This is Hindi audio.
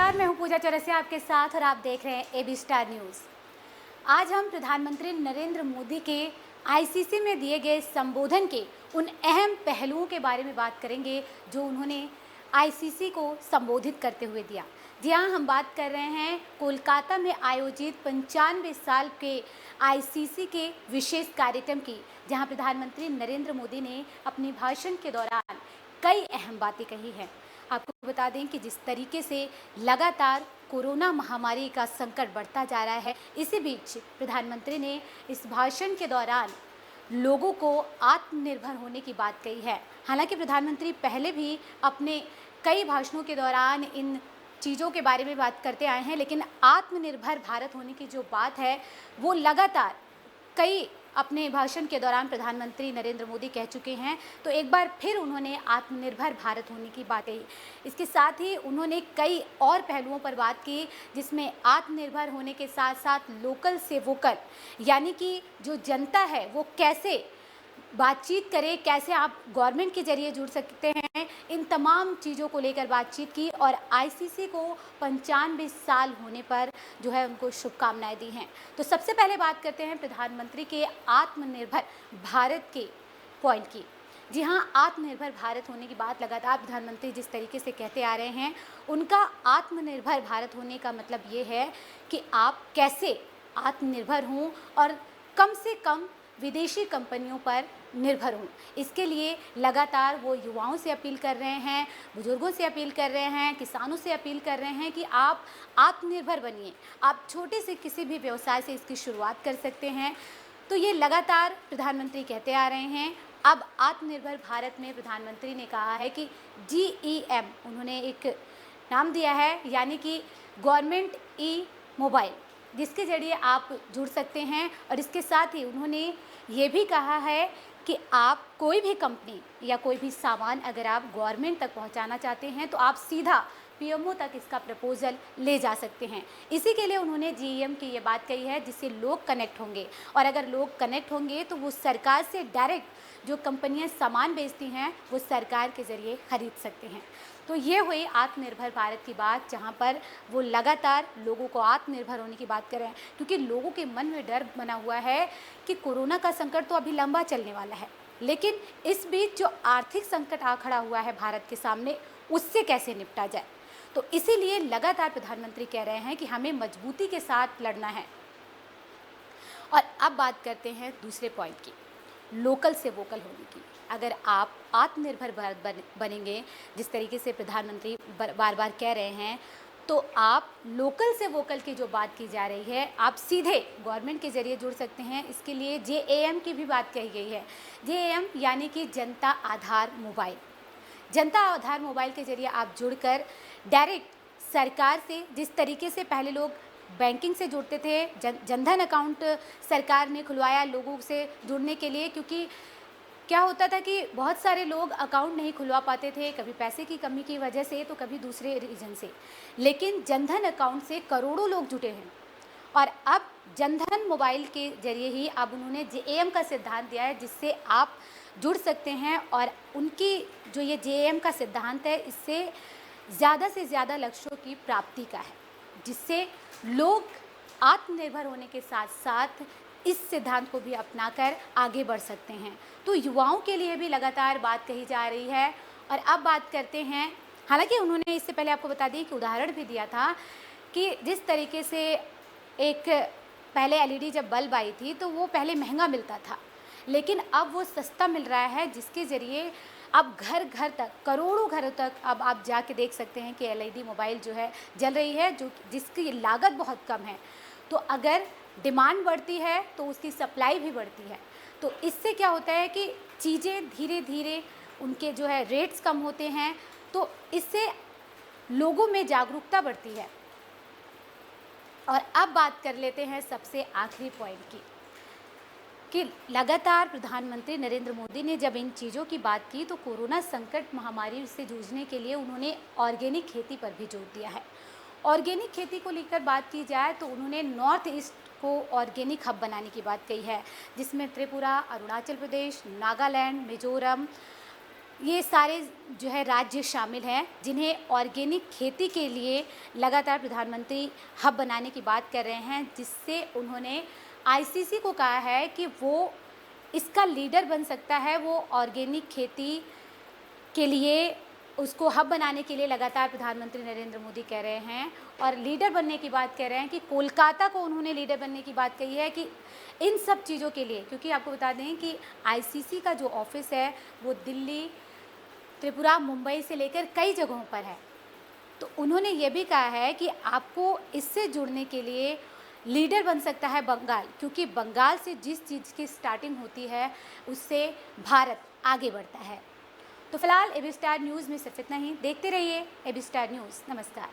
नमस्कार, मैं हूं पूजा चौरसिया आपके साथ और आप देख रहे हैं एबी स्टार न्यूज़। आज हम प्रधानमंत्री नरेंद्र मोदी के आईसीसी में दिए गए संबोधन के उन अहम पहलुओं के बारे में बात करेंगे जो उन्होंने आईसीसी को संबोधित करते हुए दिया। जी हाँ, हम बात कर रहे हैं कोलकाता में आयोजित 95 साल के आईसीसी के विशेष कार्यक्रम की, जहां प्रधानमंत्री नरेंद्र मोदी ने अपने भाषण के दौरान कई अहम बातें कही हैं। आपको बता दें कि जिस तरीके से लगातार कोरोना महामारी का संकट बढ़ता जा रहा है, इसी बीच प्रधानमंत्री ने इस भाषण के दौरान लोगों को आत्मनिर्भर होने की बात कही है। हालांकि प्रधानमंत्री पहले भी अपने कई भाषणों के दौरान इन चीज़ों के बारे में बात करते आए हैं, लेकिन आत्मनिर्भर भारत होने की जो बात है वो लगातार कई अपने भाषण के दौरान प्रधानमंत्री नरेंद्र मोदी कह चुके हैं। तो एक बार फिर उन्होंने आत्मनिर्भर भारत होने की बात कही। इसके साथ ही उन्होंने कई और पहलुओं पर बात की, जिसमें आत्मनिर्भर होने के साथ साथ लोकल से वोकल, यानी कि जो जनता है वो कैसे बातचीत करे, कैसे आप गवर्नमेंट के जरिए जुड़ सकते हैं, इन तमाम चीज़ों को लेकर बातचीत की और आईसीसी को 95 साल होने पर जो है उनको शुभकामनाएं दी हैं। तो सबसे पहले बात करते हैं प्रधानमंत्री के आत्मनिर्भर भारत के पॉइंट की। जी हाँ, आत्मनिर्भर भारत होने की बात लगातार प्रधानमंत्री जिस तरीके से कहते आ रहे हैं, उनका आत्मनिर्भर भारत होने का मतलब ये है कि आप कैसे आत्मनिर्भर हों और कम से कम विदेशी कंपनियों पर निर्भर हों। इसके लिए लगातार वो युवाओं से अपील कर रहे हैं, बुजुर्गों से अपील कर रहे हैं, किसानों से अपील कर रहे हैं कि आप आत्मनिर्भर बनिए। आप छोटे से किसी भी व्यवसाय से इसकी शुरुआत कर सकते हैं। तो ये लगातार प्रधानमंत्री कहते आ रहे हैं। अब आत्मनिर्भर भारत में प्रधानमंत्री ने कहा है कि GEM उन्होंने एक नाम दिया है, यानी कि गवर्नमेंट ई मोबाइल, जिसके जरिए आप जुड़ सकते हैं। और इसके साथ ही उन्होंने ये भी कहा है कि आप कोई भी कंपनी या कोई भी सामान अगर आप गवर्नमेंट तक पहुंचाना चाहते हैं तो आप सीधा पीएमओ तक इसका प्रपोजल ले जा सकते हैं। इसी के लिए उन्होंने GEM की ये बात कही है, जिससे लोग कनेक्ट होंगे और अगर लोग कनेक्ट होंगे तो वो सरकार से डायरेक्ट जो कंपनियां सामान बेचती हैं वो सरकार के ज़रिए खरीद सकते हैं। तो ये हुई आत्मनिर्भर भारत की बात, जहाँ पर वो लगातार लोगों को आत्मनिर्भर होने की बात कर रहे हैं, क्योंकि लोगों के मन में डर बना हुआ है कि कोरोना का संकट तो अभी लंबा चलने वाला है, लेकिन इस बीच जो आर्थिक संकट आ खड़ा हुआ है भारत के सामने, उससे कैसे निपटा जाए। तो इसीलिए लगातार प्रधानमंत्री कह रहे हैं कि हमें मजबूती के साथ लड़ना है। और अब बात करते हैं दूसरे पॉइंट की, लोकल से वोकल होने की। अगर आप आत्मनिर्भर भारत बनेंगे, जिस तरीके से प्रधानमंत्री बार बार कह रहे हैं, तो आप लोकल से वोकल की जो बात की जा रही है, आप सीधे गवर्नमेंट के ज़रिए जुड़ सकते हैं। इसके लिए JAM की भी बात कही गई है। JAM यानी कि जनता आधार मोबाइल। जनता आधार मोबाइल के ज़रिए आप जुड़कर डायरेक्ट सरकार से, जिस तरीके से पहले लोग बैंकिंग से जुड़ते थे, जनधन अकाउंट सरकार ने खुलवाया लोगों से जुड़ने के लिए, क्योंकि क्या होता था कि बहुत सारे लोग अकाउंट नहीं खुलवा पाते थे, कभी पैसे की कमी की वजह से तो कभी दूसरे रीज़न से। लेकिन जनधन अकाउंट से करोड़ों लोग जुटे हैं और अब जनधन मोबाइल के ज़रिए ही अब उन्होंने JAM का सिद्धांत दिया है, जिससे आप जुड़ सकते हैं। और उनकी जो ये JAM का सिद्धांत है, इससे ज़्यादा से ज़्यादा लक्ष्यों की प्राप्ति का है, जिससे लोग आत्मनिर्भर होने के साथ साथ इस सिद्धांत को भी अपनाकर आगे बढ़ सकते हैं। तो युवाओं के लिए भी लगातार बात कही जा रही है। और अब बात करते हैं, हालांकि उन्होंने इससे पहले आपको बता दी कि उदाहरण भी दिया था कि जिस तरीके से एक पहले LED जब बल्ब आई थी तो वो पहले महंगा मिलता था, लेकिन अब वो सस्ता मिल रहा है, जिसके ज़रिए अब घर घर तक, करोड़ों घरों तक अब आप जाके देख सकते हैं कि LED मोबाइल जो है जल रही है, जो जिसकी लागत बहुत कम है। तो अगर डिमांड बढ़ती है तो उसकी सप्लाई भी बढ़ती है। तो इससे क्या होता है कि चीज़ें धीरे धीरे उनके जो है रेट्स कम होते हैं, तो इससे लोगों में जागरूकता बढ़ती है। और अब बात कर लेते हैं सबसे आखिरी पॉइंट की, कि लगातार प्रधानमंत्री नरेंद्र मोदी ने जब इन चीज़ों की बात की तो कोरोना संकट महामारी से जूझने के लिए उन्होंने ऑर्गेनिक खेती पर भी जोर दिया है। ऑर्गेनिक खेती को लेकर बात की जाए तो उन्होंने नॉर्थ ईस्ट को ऑर्गेनिक हब बनाने की बात कही है, जिसमें त्रिपुरा, अरुणाचल प्रदेश, नागालैंड, मिजोरम, ये सारे जो है राज्य शामिल हैं जिन्हें ऑर्गेनिक खेती के लिए लगातार प्रधानमंत्री हब बनाने की बात कर रहे हैं, जिससे उन्होंने आईसीसी को कहा है कि वो इसका लीडर बन सकता है। वो ऑर्गेनिक खेती के लिए उसको हब बनाने के लिए लगातार प्रधानमंत्री नरेंद्र मोदी कह रहे हैं और लीडर बनने की बात कह रहे हैं कि कोलकाता को उन्होंने लीडर बनने की बात कही है कि इन सब चीज़ों के लिए, क्योंकि आपको बता दें कि आईसीसी का जो ऑफिस है वो दिल्ली, त्रिपुरा, मुंबई से लेकर कई जगहों पर है। तो उन्होंने ये भी कहा है कि आपको इससे जुड़ने के लिए लीडर बन सकता है बंगाल, क्योंकि बंगाल से जिस चीज़ की स्टार्टिंग होती है उससे भारत आगे बढ़ता है। तो फिलहाल एबी स्टार न्यूज़ में सिर्फ इतना ही। देखते रहिए एबी स्टार न्यूज़। नमस्कार।